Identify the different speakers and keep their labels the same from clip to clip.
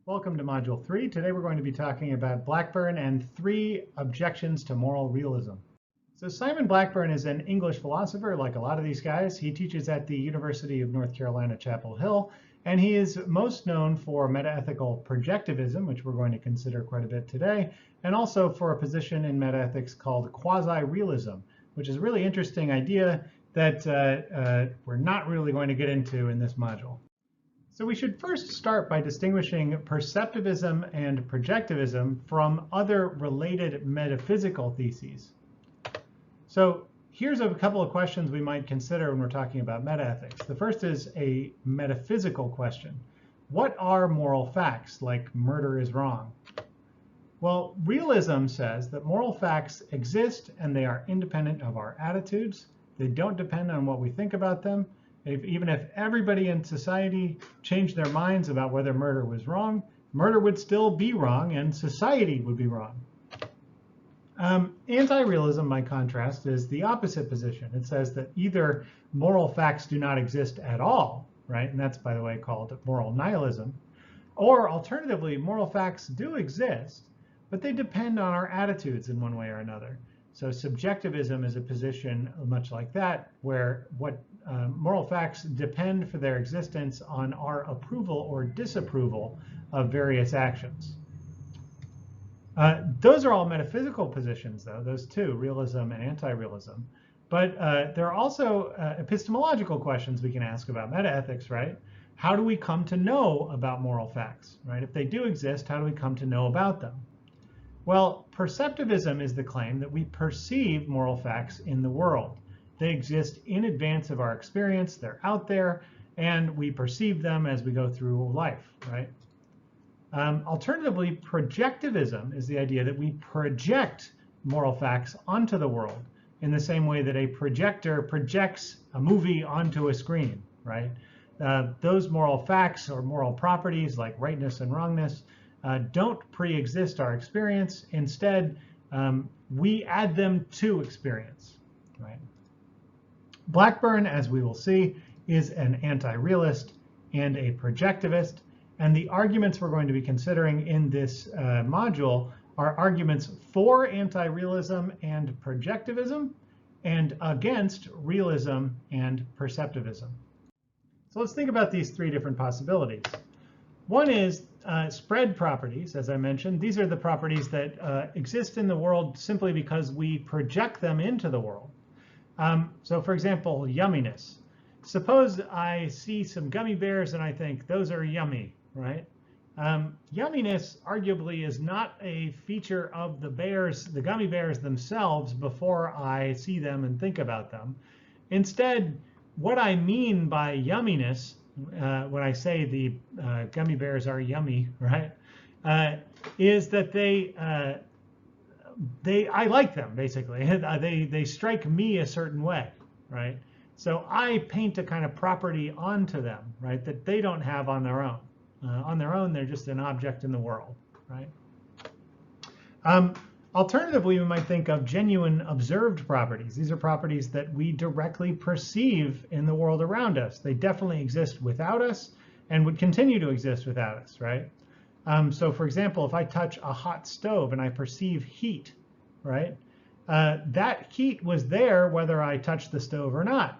Speaker 1: Welcome to Module 3. Today we're going to be talking about Blackburn and 3 objections to moral realism. So Simon Blackburn is an English philosopher, like a lot of these guys. He teaches at the University of North Carolina, Chapel Hill, and he is most known for metaethical projectivism, which we're going to consider quite a bit today, and also for a position in metaethics called quasi-realism, which is a really interesting idea that we're not really going to get into in this module. So we should first start by distinguishing perceptivism and projectivism from other related metaphysical theses. So here's a couple of questions we might consider when we're talking about metaethics. The first is a metaphysical question. What are moral facts, like murder is wrong? Well, realism says that moral facts exist and they are independent of our attitudes. They don't depend on what we think about them. Even if everybody in society changed their minds about whether murder was wrong, murder would still be wrong and society would be wrong. Anti-realism, by contrast, is the opposite position. It says that either moral facts do not exist at all, right? And that's, by the way, called moral nihilism. Or alternatively, moral facts do exist, but they depend on our attitudes in one way or another. So subjectivism is a position much like that, where moral facts depend for their existence on our approval or disapproval of various actions. Those are all metaphysical positions, though, those two, realism and anti-realism. But there are also epistemological questions we can ask about metaethics, right? How do we come to know about moral facts, right? If they do exist, how do we come to know about them? Well, perceptivism is the claim that we perceive moral facts in the world. They exist in advance of our experience, they're out there, and we perceive them as we go through life, right? Alternatively, projectivism is the idea that we project moral facts onto the world in the same way that a projector projects a movie onto a screen, right? Those moral facts or moral properties like rightness and wrongness don't pre-exist our experience. Instead, we add them to experience, right? Blackburn, as we will see, is an anti-realist and a projectivist, and the arguments we're going to be considering in this module are arguments for anti-realism and projectivism and against realism and perceptivism. So let's think about these 3 different possibilities. One is spread properties, as I mentioned. These are the properties that exist in the world simply because we project them into the world. So for example, yumminess. Suppose I see some gummy bears and I think those are yummy, right? Yumminess arguably is not a feature of the gummy bears themselves before I see them and think about them. Instead, what I mean by yumminess, when I say the gummy bears are yummy, right, is that I like them, basically. They strike me a certain way, right? So I paint a kind of property onto them, right, that they don't have on their own. On their own, they're just an object in the world, right? Alternatively, we might think of genuine observed properties. These are properties that we directly perceive in the world around us. They definitely exist without us and would continue to exist without us, right? So for example, if I touch a hot stove and I perceive heat, right? That heat was there whether I touched the stove or not.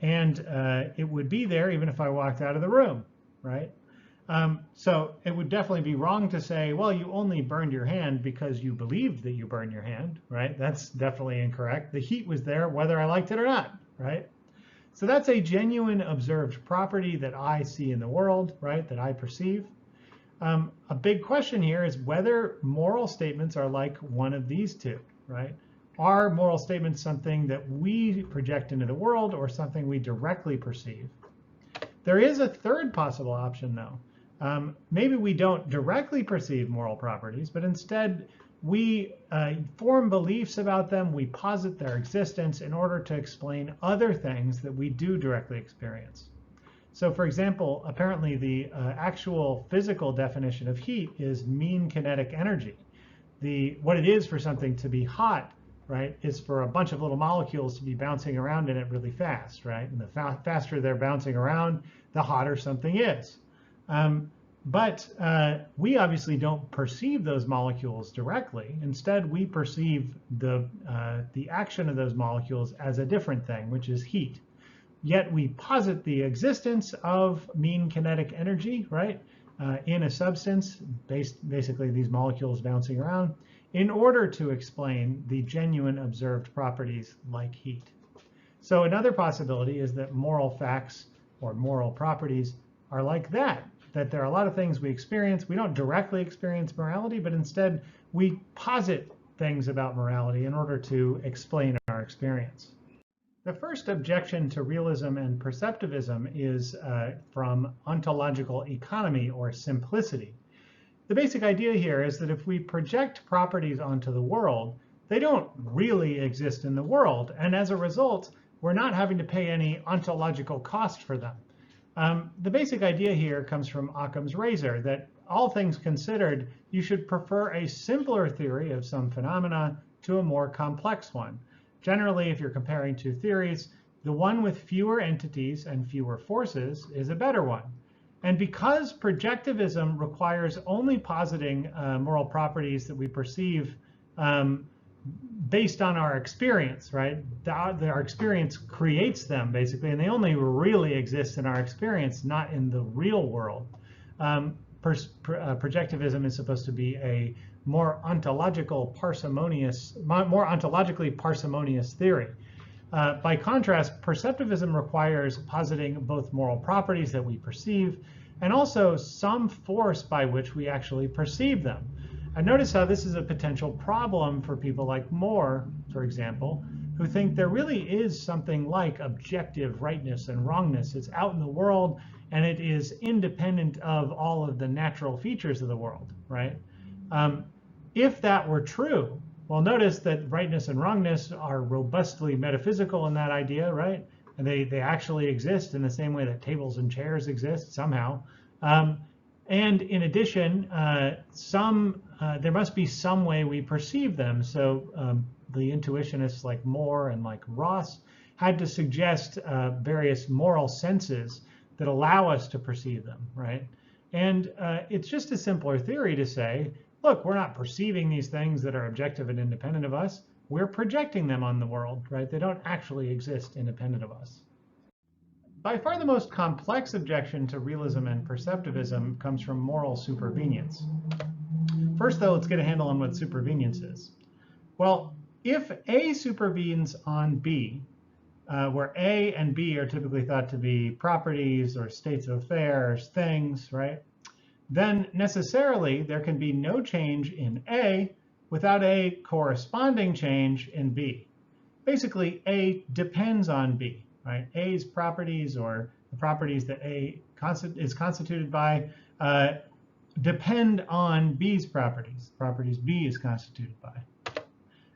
Speaker 1: It would be there even if I walked out of the room, right? So it would definitely be wrong to say, well, you only burned your hand because you believed that you burned your hand, right? That's definitely incorrect. The heat was there whether I liked it or not, right? So that's a genuine observed property that I see in the world, right, that I perceive. A big question here is whether moral statements are like one of these two, right? Are moral statements something that we project into the world or something we directly perceive? There is a third possible option, though. Maybe we don't directly perceive moral properties, but instead we form beliefs about them, we posit their existence in order to explain other things that we do directly experience. So for example, apparently the actual physical definition of heat is mean kinetic energy. What it is for something to be hot, right, is for a bunch of little molecules to be bouncing around in it really fast, right? And the faster they're bouncing around, the hotter something is. But we obviously don't perceive those molecules directly. Instead, we perceive the action of those molecules as a different thing, which is heat. Yet we posit the existence of mean kinetic energy, right, in a substance, basically these molecules bouncing around, in order to explain the genuine observed properties like heat. So another possibility is that moral facts or moral properties are like that there are a lot of things we experience. We don't directly experience morality, but instead we posit things about morality in order to explain our experience. The first objection to realism and perceptivism is from ontological economy or simplicity. The basic idea here is that if we project properties onto the world, they don't really exist in the world, and as a result, we're not having to pay any ontological cost for them. The basic idea here comes from Occam's razor, that all things considered, you should prefer a simpler theory of some phenomena to a more complex one. Generally, if you're comparing two theories, the one with fewer entities and fewer forces is a better one. And because projectivism requires only positing moral properties that we perceive based on our experience, right? Our experience creates them, basically, and they only really exist in our experience, not in the real world. Projectivism is supposed to be a more ontologically parsimonious theory. By contrast, perceptivism requires positing both moral properties that we perceive and also some force by which we actually perceive them. And notice how this is a potential problem for people like Moore, for example, who think there really is something like objective rightness and wrongness. It's out in the world, and it is independent of all of the natural features of the world, right? If that were true, well, notice that rightness and wrongness are robustly metaphysical in that idea, right? And they actually exist in the same way that tables and chairs exist somehow. And in addition, there must be some way we perceive them. So the intuitionists like Moore and like Ross had to suggest various moral senses that allow us to perceive them, right? And it's just a simpler theory to say, look, we're not perceiving these things that are objective and independent of us. We're projecting them on the world, right? They don't actually exist independent of us. By far the most complex objection to realism and perceptivism comes from moral supervenience. First, though, let's get a handle on what supervenience is. Well, if A supervenes on B, where A and B are typically thought to be properties or states of affairs, things, right? Then necessarily there can be no change in A without a corresponding change in B. Basically, A depends on B, right? A's properties, or the properties that A is constituted by, depend on B's properties B is constituted by.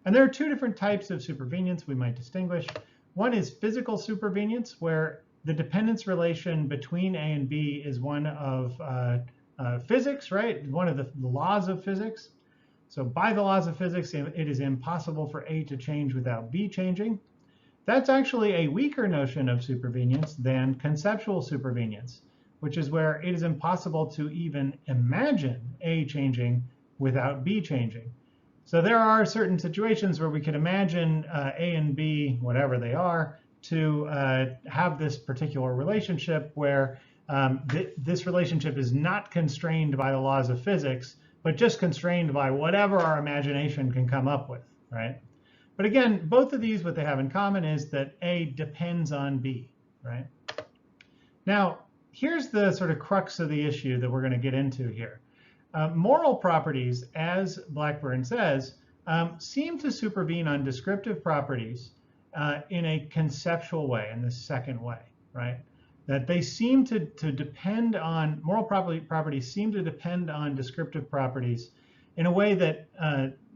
Speaker 1: And there are two different types of supervenience we might distinguish. One is physical supervenience, where the dependence relation between A and B is one of physics, right? One of the laws of physics. So by the laws of physics, it is impossible for A to change without B changing. That's actually a weaker notion of supervenience than conceptual supervenience, which is where it is impossible to even imagine A changing without B changing. So there are certain situations where we could imagine A and B, whatever they are, to have this particular relationship where this relationship is not constrained by the laws of physics, but just constrained by whatever our imagination can come up with, right? But again, both of these, what they have in common is that A depends on B, right? Now, here's the sort of crux of the issue that we're going to get into here. Moral properties, as Blackburn says, seem to supervene on descriptive properties in a conceptual way, in the second way, right? That they seem to depend on, moral properties seem to depend on descriptive properties in a way that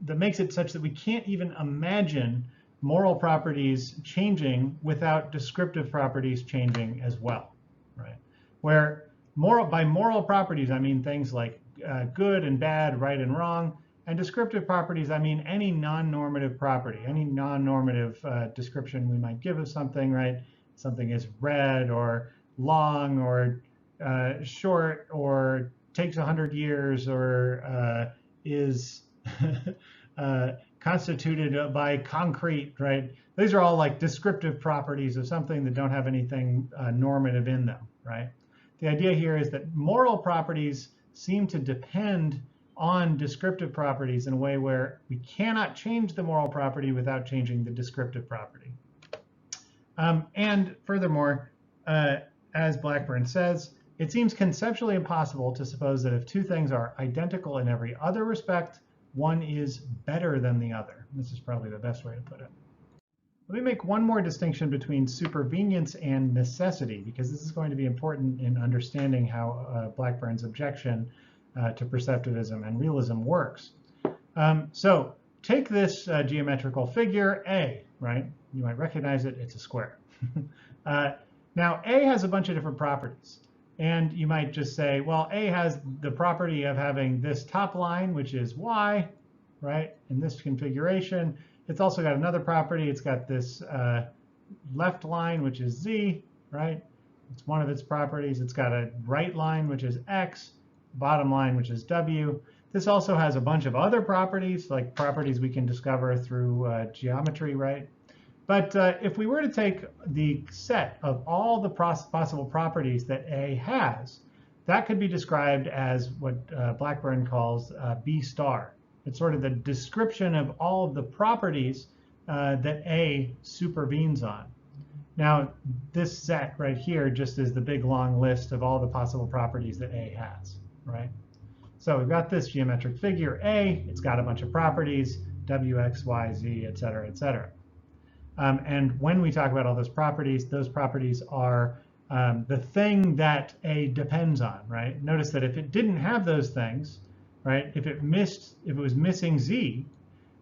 Speaker 1: that makes it such that we can't even imagine moral properties changing without descriptive properties changing as well, right? Where by moral properties, I mean things like good and bad, right and wrong, and descriptive properties, I mean any non-normative property, any non-normative description we might give of something, right? Something is red or long or short or takes 100 years or is constituted by concrete, right? These are all like descriptive properties of something that don't have anything normative in them, right? The idea here is that moral properties seem to depend on descriptive properties in a way where we cannot change the moral property without changing the descriptive property. And furthermore, as Blackburn says, it seems conceptually impossible to suppose that if two things are identical in every other respect, one is better than the other. This is probably the best way to put it. Let me make one more distinction between supervenience and necessity, because this is going to be important in understanding how Blackburn's objection to perceptivism and realism works. So take this geometrical figure, A, right? You might recognize it, it's a square. Now, A has a bunch of different properties. And you might just say, well, A has the property of having this top line, which is Y, right, in this configuration. It's also got another property. It's got this left line, which is Z, right? It's one of its properties. It's got a right line, which is X, bottom line, which is W. This also has a bunch of other properties, like properties we can discover through geometry, right? But if we were to take the set of all the possible properties that A has, that could be described as what Blackburn calls B star. It's sort of the description of all of the properties that A supervenes on. Now, this set right here just is the big long list of all the possible properties that A has, right? So we've got this geometric figure A. It's got a bunch of properties, W, X, Y, Z, et cetera, et cetera. And when we talk about all those properties are the thing that A depends on, right? Notice that if it didn't have those things, right, if it was missing Z,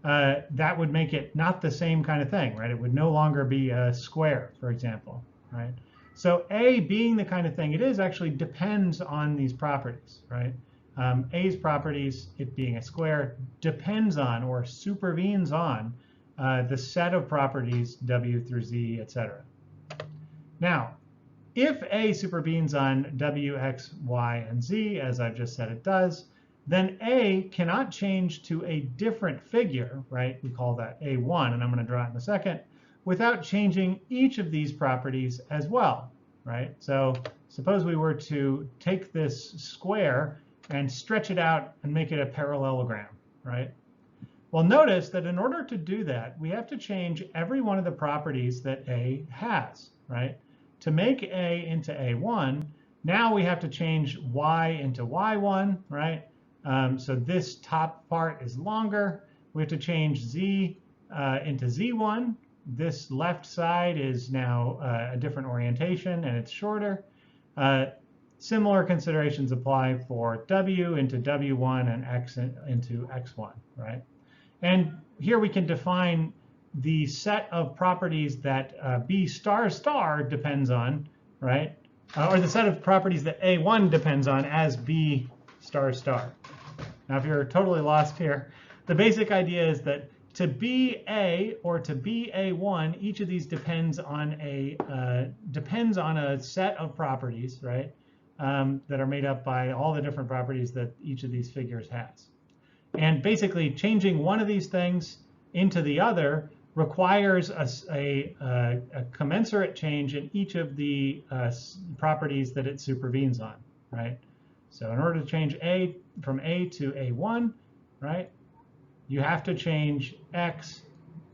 Speaker 1: that would make it not the same kind of thing, right? It would no longer be a square, for example, right? So A being the kind of thing it is actually depends on these properties, right? A's properties, it being a square, depends on or supervenes on the set of properties W through Z, etc. Now, if A supervenes on W, X, Y, and Z, as I've just said it does, then A cannot change to a different figure, right? We call that A1, and I'm going to draw it in a second, without changing each of these properties as well, right? So suppose we were to take this square and stretch it out and make it a parallelogram, right? Well, notice that in order to do that, we have to change every one of the properties that A has, right? To make A into A1, now we have to change Y into Y1, right? So this top part is longer. We have to change Z into Z1. This left side is now a different orientation and it's shorter. Similar considerations apply for W into W1 and X into X1, right? And here we can define the set of properties that B star star depends on, right? Or the set of properties that A1 depends on as B star star. Now, if you're totally lost here, the basic idea is that to be A or to be A1, each of these depends on a set of properties, right? That are made up by all the different properties that each of these figures has. And basically, changing one of these things into the other requires a commensurate change in each of the properties that it supervenes on, right? So in order to change A from A to A1, right, you have to change X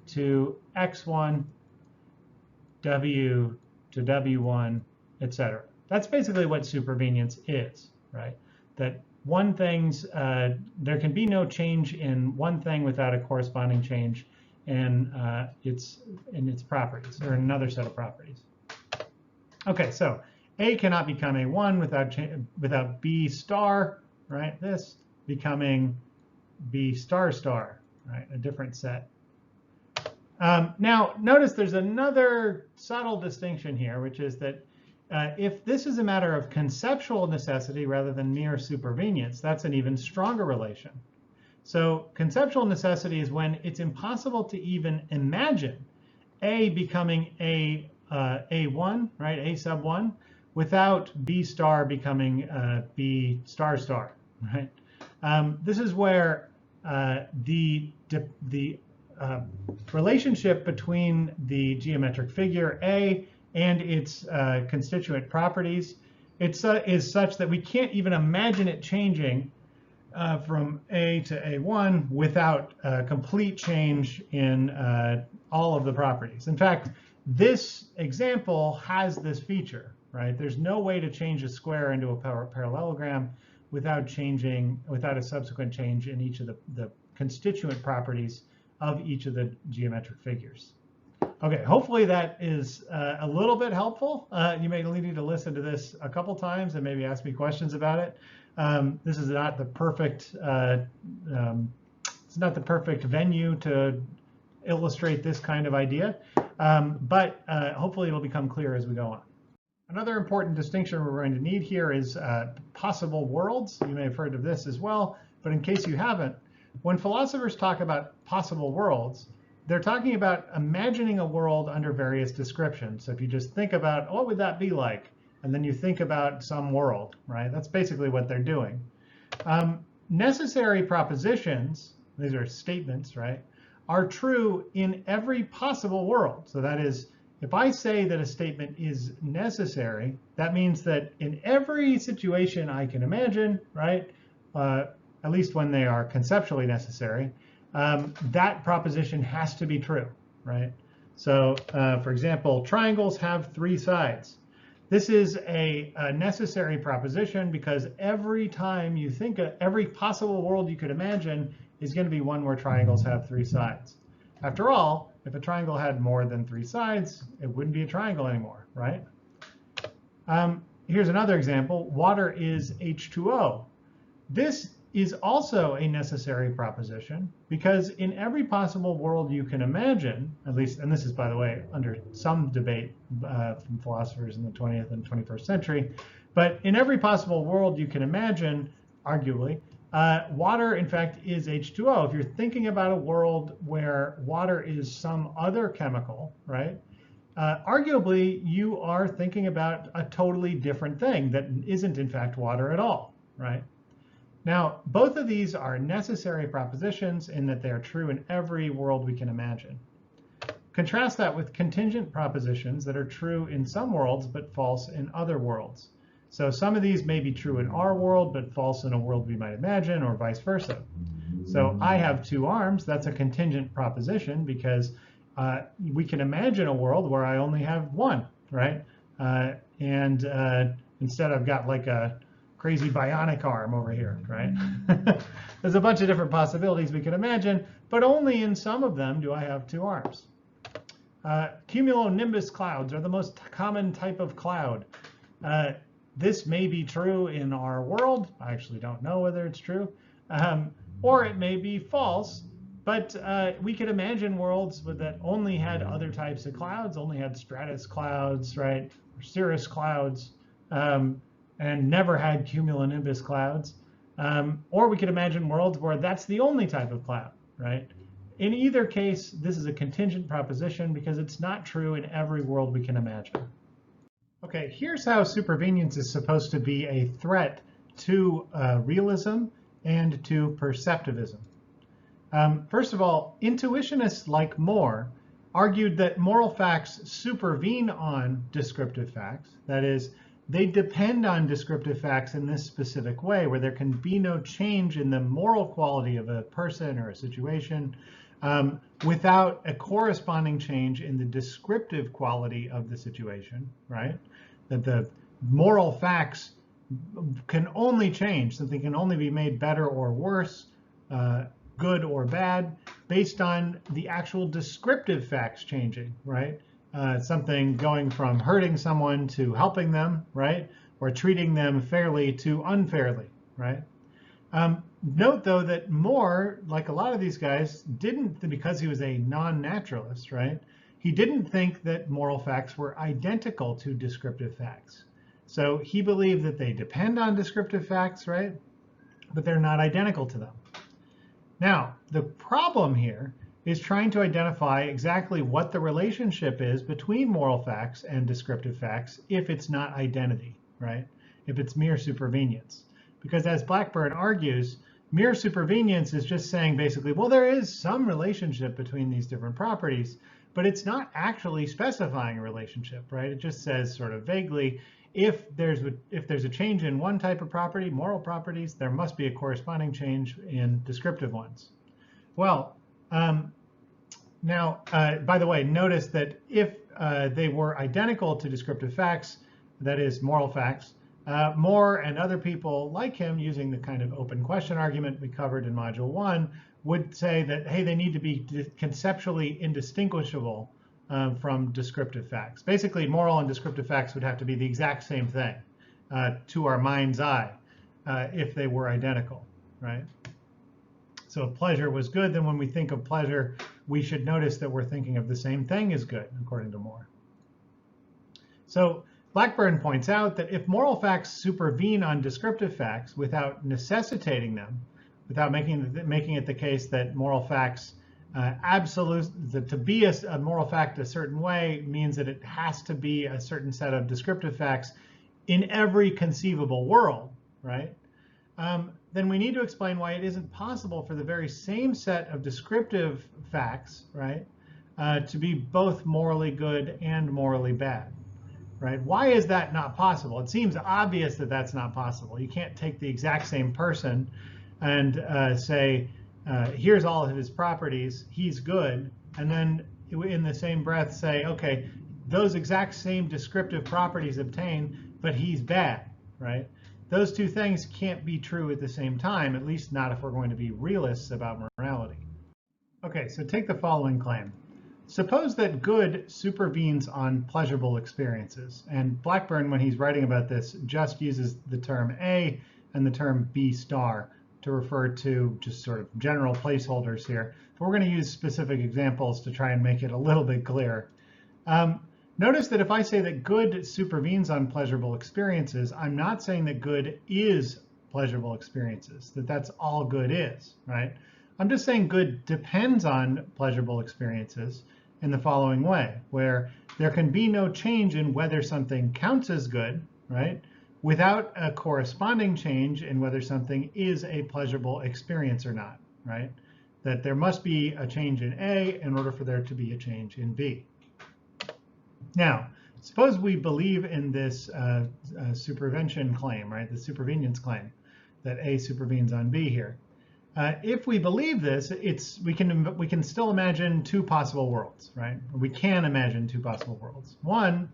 Speaker 1: to X1, W to W1, etc. That's basically what supervenience is, right? That one thing's, there can be no change in one thing without a corresponding change in its properties, or another set of properties. Okay, so A cannot become A1 without B star, right? This becoming B star star, right? A different set. Now, notice there's another subtle distinction here, which is that if this is a matter of conceptual necessity rather than mere supervenience, that's an even stronger relation. So conceptual necessity is when it's impossible to even imagine A becoming A1, right, A sub 1, without B star becoming B star star, right? This is where the relationship between the geometric figure A and its constituent properties is such that we can't even imagine it changing from A to A1 without a complete change in all of the properties. In fact, this example has this feature, right? There's no way to change a square into a parallelogram without a subsequent change in each of the constituent properties of each of the geometric figures. Okay, hopefully that is a little bit helpful. You may need to listen to this a couple times and maybe ask me questions about it. This is not the perfect it's not the perfect venue to illustrate this kind of idea, but hopefully it'll become clear as we go on. Another important distinction we're going to need here is possible worlds. You may have heard of this as well, but in case you haven't, when philosophers talk about possible worlds, they're talking about imagining a world under various descriptions. So if you just think about what would that be like, and then you think about some world, right? That's basically what they're doing. Necessary propositions, these are statements, right, are true in every possible world. So that is, if I say that a statement is necessary, that means that in every situation I can imagine, right, at least when they are conceptually necessary, that proposition has to be true, right? So, for example, triangles have 3 sides. This is a necessary proposition because every time you think every possible world you could imagine is going to be one where triangles have 3 sides. After all, if a triangle had more than 3 sides, it wouldn't be a triangle anymore, right? Here's another example. Water is H2O. This is also a necessary proposition because in every possible world you can imagine, at least, and this is, by the way, under some debate from philosophers in the 20th and 21st century, but in every possible world you can imagine, arguably, water, in fact, is H2O. If you're thinking about a world where water is some other chemical, right, arguably you are thinking about a totally different thing that isn't, in fact, water at all, right? Now, both of these are necessary propositions in that they are true in every world we can imagine. Contrast that with contingent propositions that are true in some worlds but false in other worlds. So some of these may be true in our world but false in a world we might imagine, or vice versa. So I have 2 arms. That's a contingent proposition because we can imagine a world where I only have 1, right? Instead I've got like a crazy bionic arm over here, right? There's a bunch of different possibilities we can imagine, but only in some of them do I have 2 arms. Cumulonimbus clouds are the most common type of cloud. This may be true in our world. I actually don't know whether it's true. Or it may be false, but we could imagine worlds that only had other types of clouds, only had stratus clouds, right? Or cirrus clouds. And never had cumulonimbus clouds. Or we could imagine worlds where that's the only type of cloud, right? In either case, this is a contingent proposition because it's not true in every world we can imagine. Okay, here's how supervenience is supposed to be a threat to realism and to perceptivism. First of all, intuitionists like Moore argued that moral facts supervene on descriptive facts. That is, they depend on descriptive facts in this specific way, where there can be no change in the moral quality of a person or a situation without a corresponding change in the descriptive quality of the situation, right? That the moral facts can only change, something can only be made better or worse, good or bad, based on the actual descriptive facts changing, right? Something going from hurting someone to helping them, right? Or treating them fairly to unfairly, right? Note, though, that Moore, like a lot of these guys, didn't, because he was a non-naturalist, right? He didn't think that moral facts were identical to descriptive facts. So he believed that they depend on descriptive facts, right? But they're not identical to them. Now, the problem here is trying to identify exactly what the relationship is between moral facts and descriptive facts if it's not identity, right? If it's mere supervenience. Because as Blackburn argues, mere supervenience is just saying basically, well, there is some relationship between these different properties, but it's not actually specifying a relationship, right? It just says sort of vaguely, if there's a change in one type of property, moral properties, there must be a corresponding change in descriptive ones. Well, now, by the way, notice that if they were identical to descriptive facts, that is moral facts, Moore and other people like him, using the kind of open question argument we covered in Module 1, would say that, hey, they need to be conceptually indistinguishable from descriptive facts. Basically, moral and descriptive facts would have to be the exact same thing to our mind's eye if they were identical, right? So if pleasure was good, then when we think of pleasure, we should notice that we're thinking of the same thing as good, according to Moore. So Blackburn points out that if moral facts supervene on descriptive facts without necessitating them, without making it the case that moral facts to be a moral fact a certain way means that it has to be a certain set of descriptive facts in every conceivable world, right? Then we need to explain why it isn't possible for the very same set of descriptive facts, right, to be both morally good and morally bad, right? Why is that not possible? It seems obvious that that's not possible. You can't take the exact same person and say, here's all of his properties, he's good, and then in the same breath say, okay, those exact same descriptive properties obtain, but he's bad, right? Those two things can't be true at the same time, at least not if we're going to be realists about morality. Okay, so take the following claim. Suppose that good supervenes on pleasurable experiences. And Blackburn, when he's writing about this, just uses the term A and the term B star to refer to just sort of general placeholders here. But we're going to use specific examples to try and make it a little bit clearer. Notice that if I say that good supervenes on pleasurable experiences, I'm not saying that good is pleasurable experiences, that that's all good is, right? I'm just saying good depends on pleasurable experiences in the following way, where there can be no change in whether something counts as good, right, without a corresponding change in whether something is a pleasurable experience or not, right? That there must be a change in A in order for there to be a change in B. Now, suppose we believe in this supervention claim, right? The supervenience claim that A supervenes on B here. If we believe this, we can still imagine two possible worlds, right? We can imagine two possible worlds. One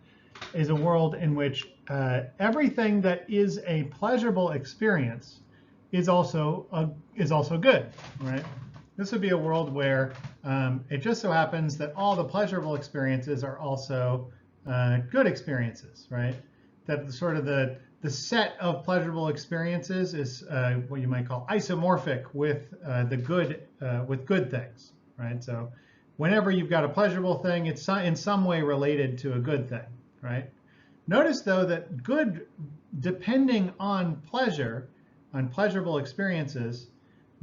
Speaker 1: is a world in which everything that is a pleasurable experience is also good, right? This would be a world where it just so happens that all the pleasurable experiences are also good experiences, right? That sort of the set of pleasurable experiences is what you might call isomorphic with good things, right? So whenever you've got a pleasurable thing, it's in some way related to a good thing, right? Notice though that good, depending on pleasurable experiences,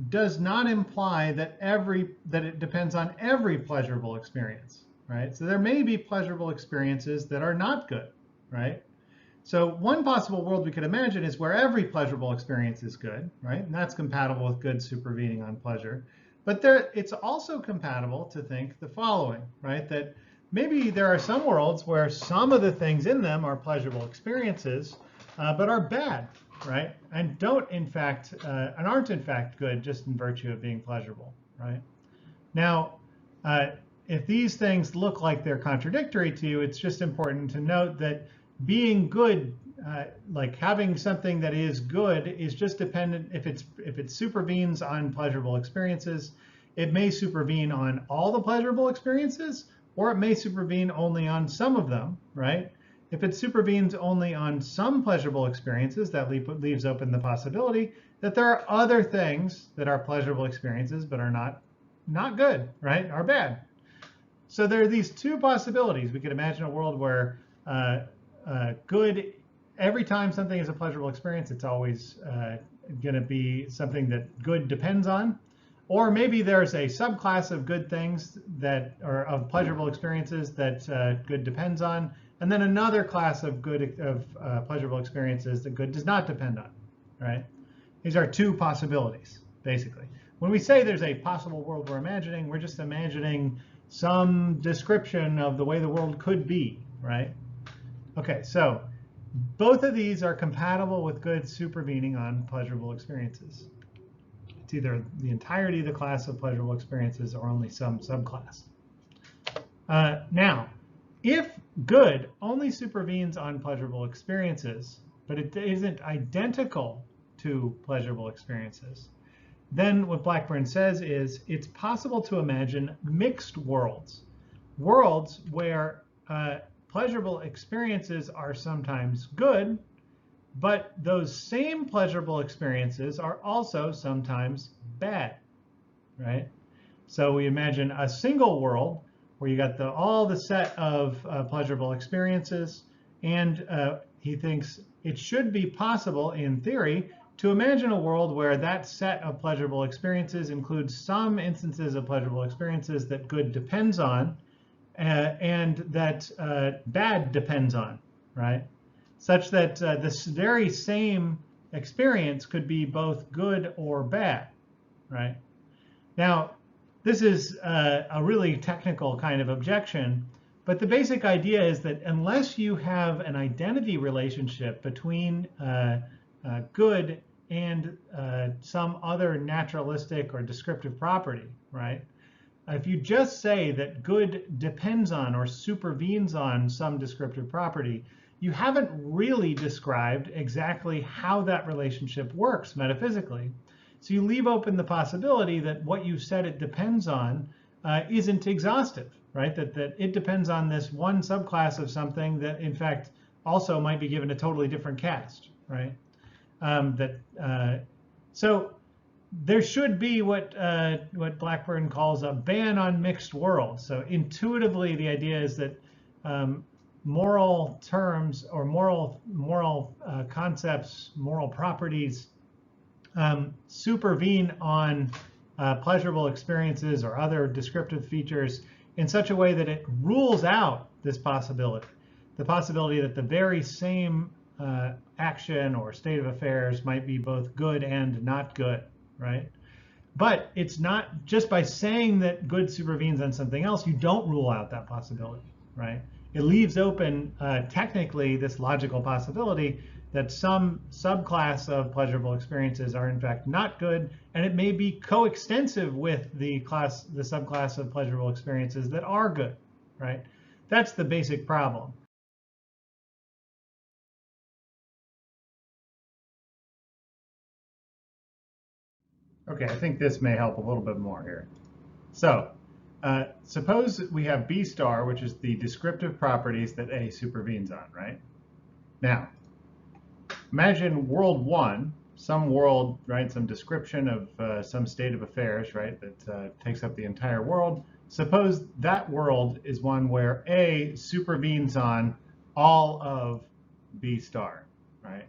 Speaker 1: does not imply that it depends on every pleasurable experience, right? So there may be pleasurable experiences that are not good, right? So one possible world we could imagine is where every pleasurable experience is good, right? And that's compatible with good supervening on pleasure. But it's also compatible to think the following, right? That maybe there are some worlds where some of the things in them are pleasurable experiences, but are bad, right? And aren't in fact good just in virtue of being pleasurable, right? Now, if these things look like they're contradictory to you, it's just important to note that being good, like having something that is good, is just dependent. If it supervenes on pleasurable experiences, it may supervene on all the pleasurable experiences, or it may supervene only on some of them, right? If it supervenes only on some pleasurable experiences, that leaves open the possibility that there are other things that are pleasurable experiences but are not good, right? Are bad. So there are these two possibilities. We could imagine a world where good, every time something is a pleasurable experience, it's always going to be something that good depends on. Or maybe there's a subclass of good things that, or of pleasurable experiences that good depends on, and then another class of pleasurable experiences that good does not depend on, right? These are two possibilities, basically. When we say there's a possible world we're imagining, we're just imagining some description of the way the world could be, right? Okay, so both of these are compatible with good supervening on pleasurable experiences. It's either the entirety of the class of pleasurable experiences or only some subclass. Now, if good only supervenes on pleasurable experiences, but it isn't identical to pleasurable experiences, then what Blackburn says is it's possible to imagine mixed worlds, worlds where pleasurable experiences are sometimes good, but those same pleasurable experiences are also sometimes bad, right? So we imagine a single world where you got all the set of pleasurable experiences, and he thinks it should be possible in theory to imagine a world where that set of pleasurable experiences includes some instances of pleasurable experiences that good depends on and that bad depends on, right? Such that this very same experience could be both good or bad, right? Now, this is a really technical kind of objection, but the basic idea is that unless you have an identity relationship between good and some other naturalistic or descriptive property, right? If you just say that good depends on or supervenes on some descriptive property, you haven't really described exactly how that relationship works metaphysically. So you leave open the possibility that what you said it depends on isn't exhaustive, right? That it depends on this one subclass of something that, in fact, also might be given a totally different cast, right? So there should be what Blackburn calls a ban on mixed worlds. So intuitively, the idea is that moral terms or moral concepts, moral properties supervene on pleasurable experiences or other descriptive features in such a way that it rules out this possibility, the possibility that the very same action or state of affairs might be both good and not good, right? But it's not just by saying that good supervenes on something else, you don't rule out that possibility, right? It leaves open technically this logical possibility that some subclass of pleasurable experiences are in fact not good, and it may be coextensive with the subclass of pleasurable experiences that are good, right? That's the basic problem. Okay, I think this may help a little bit more here. So suppose we have B star, which is the descriptive properties that A supervenes on, right? Now, imagine world one, some world, right, some description of some state of affairs, right, that takes up the entire world. Suppose that world is one where A supervenes on all of B star, right?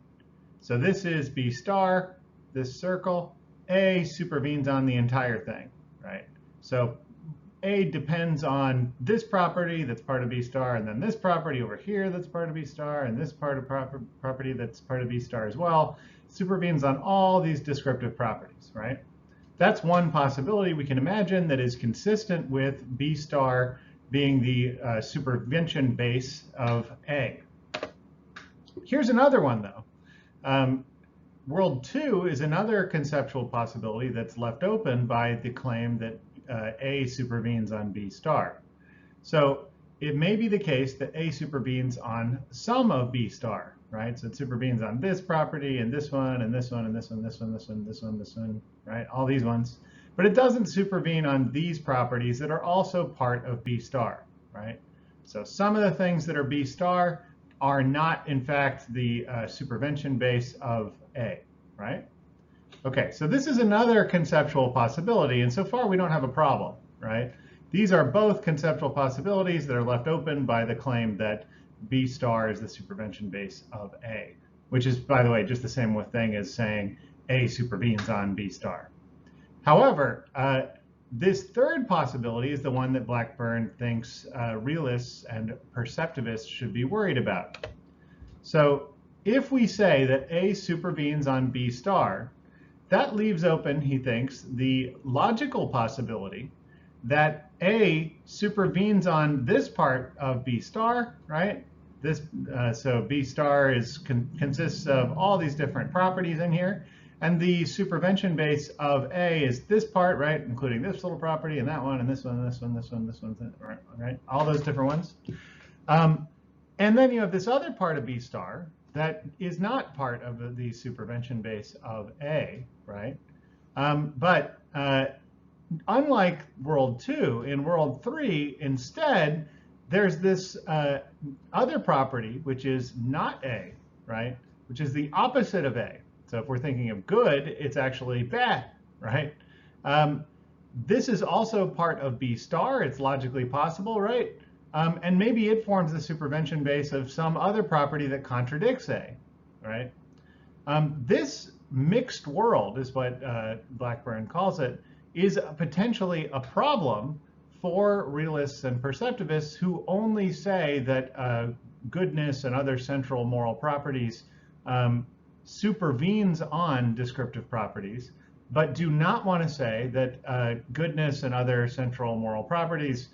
Speaker 1: So this is B star, this circle. A supervenes on the entire thing, right? So A depends on this property that's part of B star, and then this property over here that's part of B star, and this part of property that's part of B star as well, supervenes on all these descriptive properties, right? That's one possibility we can imagine that is consistent with B star being the supervention base of A. Here's another one, though. World 2 is another conceptual possibility that's left open by the claim that A supervenes on B star. So it may be the case that A supervenes on some of B star, right? So it supervenes on this property and this one and this one and this one, this one, this one, this one, this one, right? All these ones. But it doesn't supervene on these properties that are also part of B star, right? So some of the things that are B star are not, in fact, the supervention base of A, right? Okay, so this is another conceptual possibility, and so far we don't have a problem, right? These are both conceptual possibilities that are left open by the claim that B star is the supervention base of A, which is, by the way, just the same thing as saying A supervenes on B star. However, this third possibility is the one that Blackburn thinks realists and perceptivists should be worried about. So if we say that A supervenes on B star, that leaves open, he thinks, the logical possibility that A supervenes on this part of B star, right? So B star consists of all these different properties in here, and the supervention base of A is this part, right, including this little property and that one and this one, and this one, this one, this one, right? All those different ones. And then you have this other part of B star that is not part of the supervention base of A, right? But unlike world 2, in world 3, instead, there's this other property, which is not A, right? Which is the opposite of A. So if we're thinking of good, it's actually bad, right? This is also part of B star. It's logically possible, right? And maybe it forms the supervention base of some other property that contradicts A, right? This mixed world is what Blackburn calls it, is potentially a problem for realists and perceptivists who only say that goodness and other central moral properties supervenes on descriptive properties, but do not want to say that goodness and other central moral properties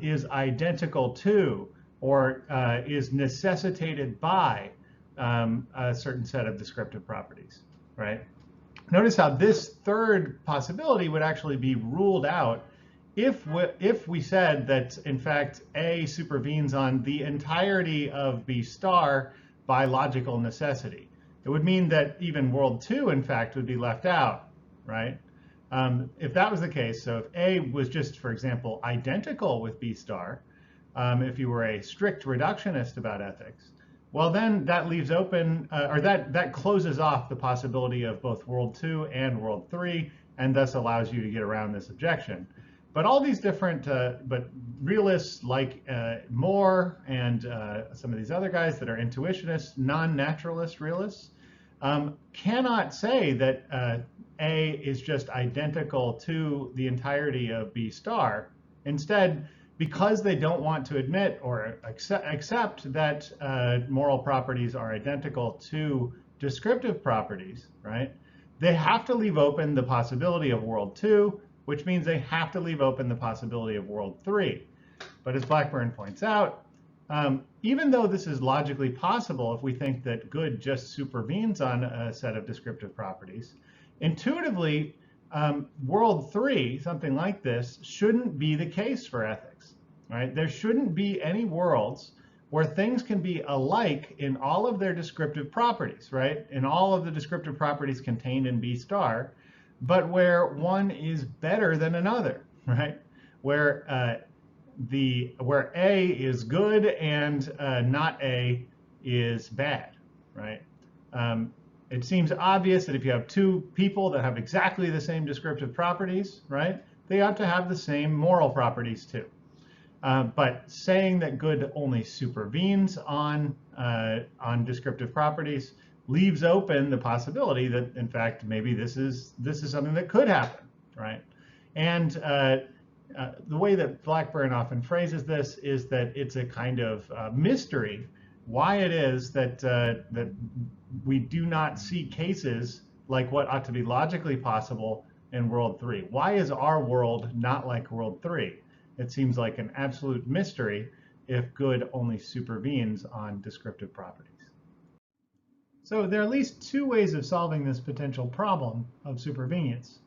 Speaker 1: is identical to or is necessitated by a certain set of descriptive properties, right? Notice how this third possibility would actually be ruled out if we said that, in fact, A supervenes on the entirety of B star by logical necessity. It would mean that even world 2, in fact, would be left out, right? If that was the case, so if A was just, for example, identical with B star, if you were a strict reductionist about ethics, well, then that leaves open, or that closes off the possibility of both world 2 and world 3, and thus allows you to get around this objection. But all these different, but realists like Moore and some of these other guys that are intuitionists, non-naturalist realists, cannot say that A is just identical to the entirety of B star. Instead, because they don't want to admit or accept that moral properties are identical to descriptive properties, right? They have to leave open the possibility of world 2, which means they have to leave open the possibility of world 3. But as Blackburn points out, even though this is logically possible if we think that good just supervenes on a set of descriptive properties, intuitively, world 3, something like this, shouldn't be the case for ethics, right? There shouldn't be any worlds where things can be alike in all of their descriptive properties, right? In all of the descriptive properties contained in B star, but where one is better than another, right? Where A is good and not A is bad, right? It seems obvious that if you have two people that have exactly the same descriptive properties, right, they ought to have the same moral properties too. But saying that good only supervenes on descriptive properties leaves open the possibility that, in fact, maybe this is something that could happen, right? And the way that Blackburn often phrases this is that it's a kind of mystery why it is that that we do not see cases like what ought to be logically possible in world 3. Why is our world not like world 3? It seems like an absolute mystery if good only supervenes on descriptive properties. So there are at least two ways of solving this potential problem of supervenience.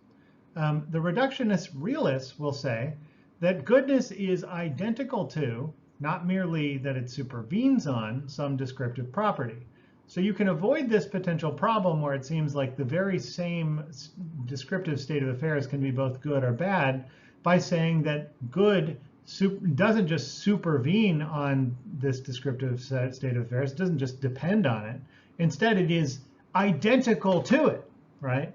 Speaker 1: The reductionist realists will say that goodness is identical to, not merely that it supervenes on, some descriptive property. So you can avoid this potential problem where it seems like the very same descriptive state of affairs can be both good or bad by saying that good doesn't just supervene on this descriptive state of affairs, it doesn't just depend on it. Instead, it is identical to it, right?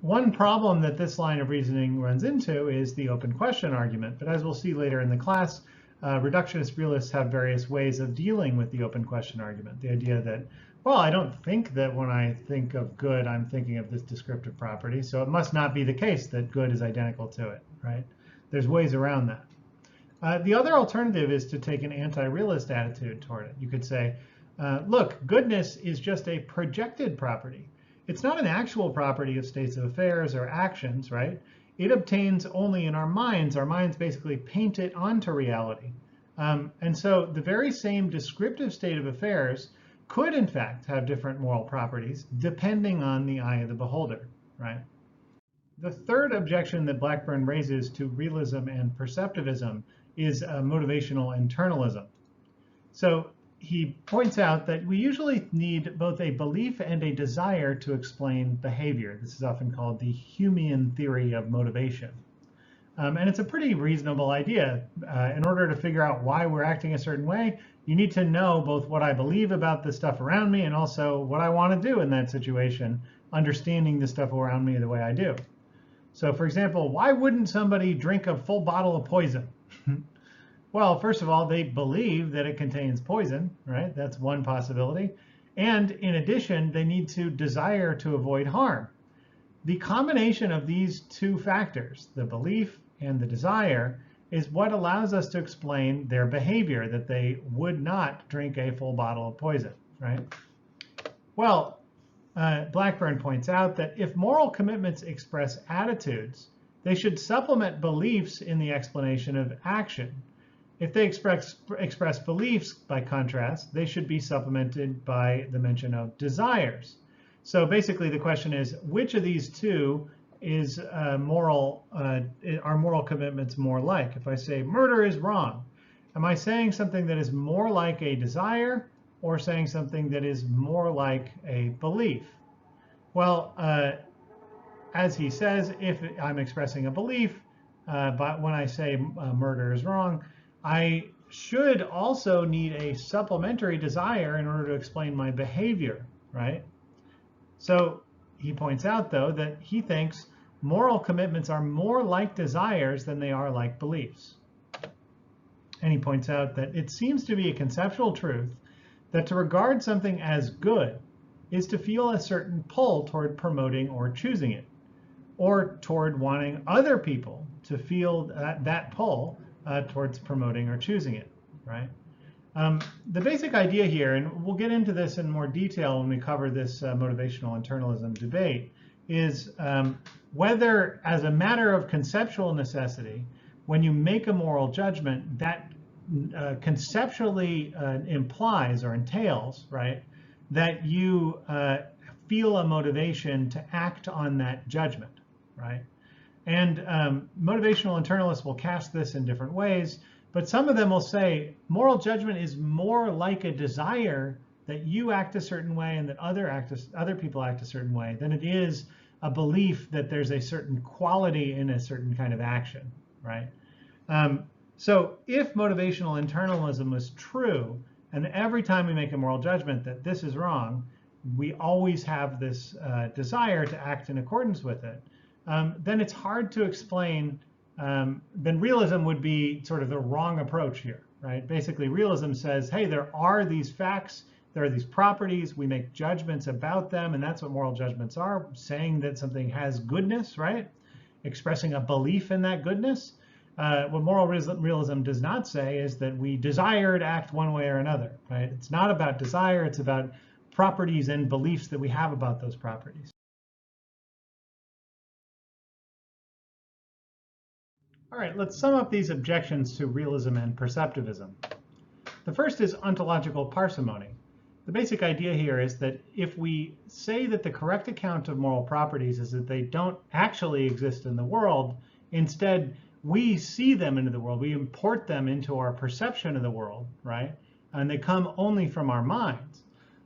Speaker 1: One problem that this line of reasoning runs into is the open question argument. But as we'll see later in the class, reductionist realists have various ways of dealing with the open question argument. The idea that Well, I don't think that when I think of good, I'm thinking of this descriptive property. So it must not be the case that good is identical to it, right? There's ways around that. The other alternative is to take an anti-realist attitude toward it. You could say, look, goodness is just a projected property. It's not an actual property of states of affairs or actions, right? It obtains only in our minds. Our minds basically paint it onto reality. And so the very same descriptive state of affairs could, in fact, have different moral properties depending on the eye of the beholder, right? The third objection that Blackburn raises to realism and perceptivism is motivational internalism. So he points out that we usually need both a belief and a desire to explain behavior. This is often called the Humean theory of motivation. And it's a pretty reasonable idea. In order to figure out why we're acting a certain way, you need to know both what I believe about the stuff around me and also what I want to do in that situation, understanding the stuff around me the way I do. So for example, why wouldn't somebody drink a full bottle of poison? Well, first of all, they believe that it contains poison, right? That's one possibility. And in addition, they need to desire to avoid harm. The combination of these two factors, the belief and the desire, is what allows us to explain their behavior, that they would not drink a full bottle of poison, right? Well, Blackburn points out that if moral commitments express attitudes, they should supplement beliefs in the explanation of action. If they express beliefs, by contrast, they should be supplemented by the mention of desires. So basically the question is, which of these two is are moral commitments more like? If I say murder is wrong, am I saying something that is more like a desire or saying something that is more like a belief? Well, as he says, if I'm expressing a belief, but when I say murder is wrong, I should also need a supplementary desire in order to explain my behavior, right? So he points out, though, that he thinks moral commitments are more like desires than they are like beliefs. And he points out that it seems to be a conceptual truth that to regard something as good is to feel a certain pull toward promoting or choosing it, or toward wanting other people to feel that pull towards promoting or choosing it, right? The basic idea here, and we'll get into this in more detail when we cover this motivational internalism debate, is whether, as a matter of conceptual necessity, when you make a moral judgment, that conceptually implies or entails, right, that you feel a motivation to act on that judgment, right? And motivational internalists will cast this in different ways, but some of them will say moral judgment is more like a desire that you act a certain way and that other people act a certain way than it is a belief that there's a certain quality in a certain kind of action, right? So if motivational internalism was true, and every time we make a moral judgment that this is wrong, we always have this desire to act in accordance with it, then it's hard to explain. Then realism would be sort of the wrong approach here, right? Basically, realism says, hey, there are these facts, there are these properties, we make judgments about them, and that's what moral judgments are, saying that something has goodness, right? Expressing a belief in that goodness. What moral realism does not say is that we desire to act one way or another, right? It's not about desire, it's about properties and beliefs that we have about those properties. All right, let's sum up these objections to realism and perceptivism. The first is ontological parsimony. The basic idea here is that if we say that the correct account of moral properties is that they don't actually exist in the world, instead we see them into the world, we import them into our perception of the world, right? And they come only from our minds.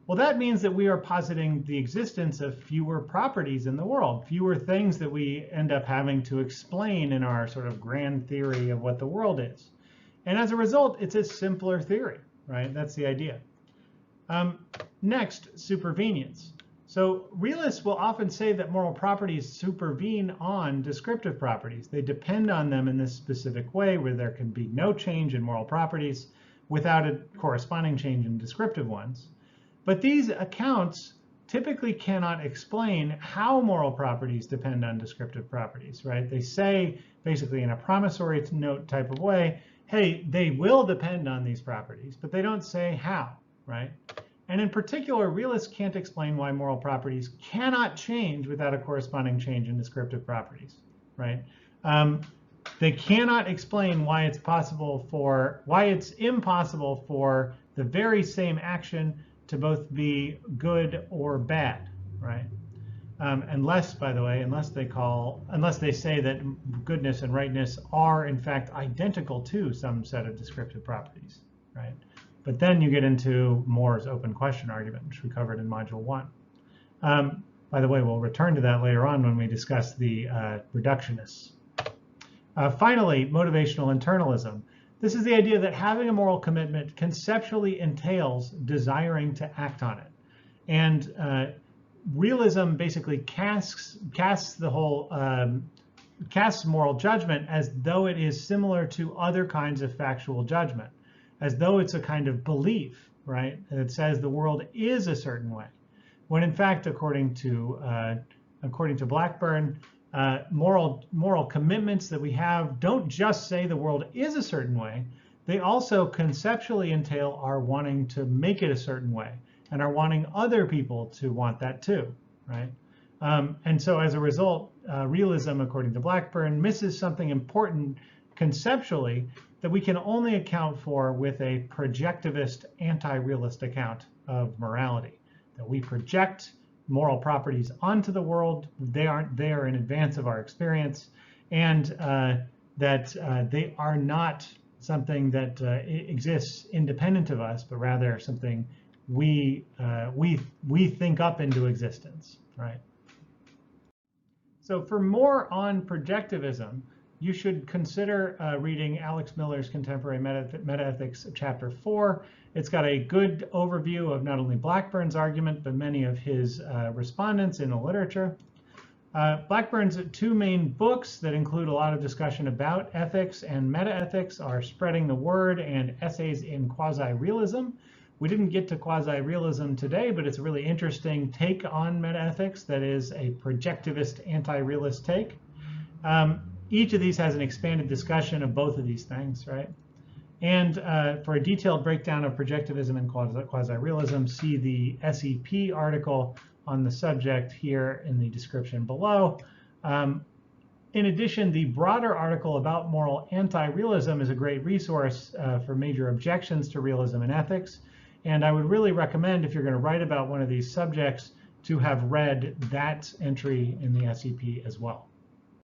Speaker 1: Well, that means that we are positing the existence of fewer properties in the world, fewer things that we end up having to explain in our sort of grand theory of what the world is. And as a result, it's a simpler theory, right? That's the idea. Next, supervenience. So realists will often say that moral properties supervene on descriptive properties. They depend on them in this specific way where there can be no change in moral properties without a corresponding change in descriptive ones. But these accounts typically cannot explain how moral properties depend on descriptive properties, right? They say, basically in a promissory note type of way, hey, they will depend on these properties, but they don't say how, right? And in particular, realists can't explain why moral properties cannot change without a corresponding change in descriptive properties, right? They cannot explain why it's impossible for the very same action to both be good or bad, right? Unless, by the way, unless they say that goodness and rightness are in fact identical to some set of descriptive properties, right? But then you get into Moore's open question argument, which we covered in Module 1. By the way, we'll return to that later on when we discuss the reductionists. Finally, motivational internalism. This is the idea that having a moral commitment conceptually entails desiring to act on it. And realism basically casts moral judgment as though it is similar to other kinds of factual judgment, as though it's a kind of belief, right? That says the world is a certain way, when in fact, according to Blackburn, moral commitments that we have don't just say the world is a certain way, they also conceptually entail our wanting to make it a certain way and our wanting other people to want that too, right? And so as a result, realism, according to Blackburn, misses something important conceptually that we can only account for with a projectivist, anti-realist account of morality, that we project moral properties onto the world. They aren't there in advance of our experience, and that they are not something that exists independent of us, but rather something we think up into existence, right? So for more on projectivism, you should consider reading Alex Miller's Contemporary Metaethics, Chapter 4. It's got a good overview of not only Blackburn's argument, but many of his respondents in the literature. Blackburn's two main books that include a lot of discussion about ethics and metaethics are Spreading the Word and Essays in Quasi-Realism. We didn't get to quasi-realism today, but it's a really interesting take on metaethics that is a projectivist, anti-realist take. Each of these has an expanded discussion of both of these things, right? And for a detailed breakdown of projectivism and quasi-realism, see the SEP article on the subject here in the description below. In addition, the broader article about moral anti-realism is a great resource for major objections to realism and ethics. And I would really recommend, if you're going to write about one of these subjects, to have read that entry in the SEP as well.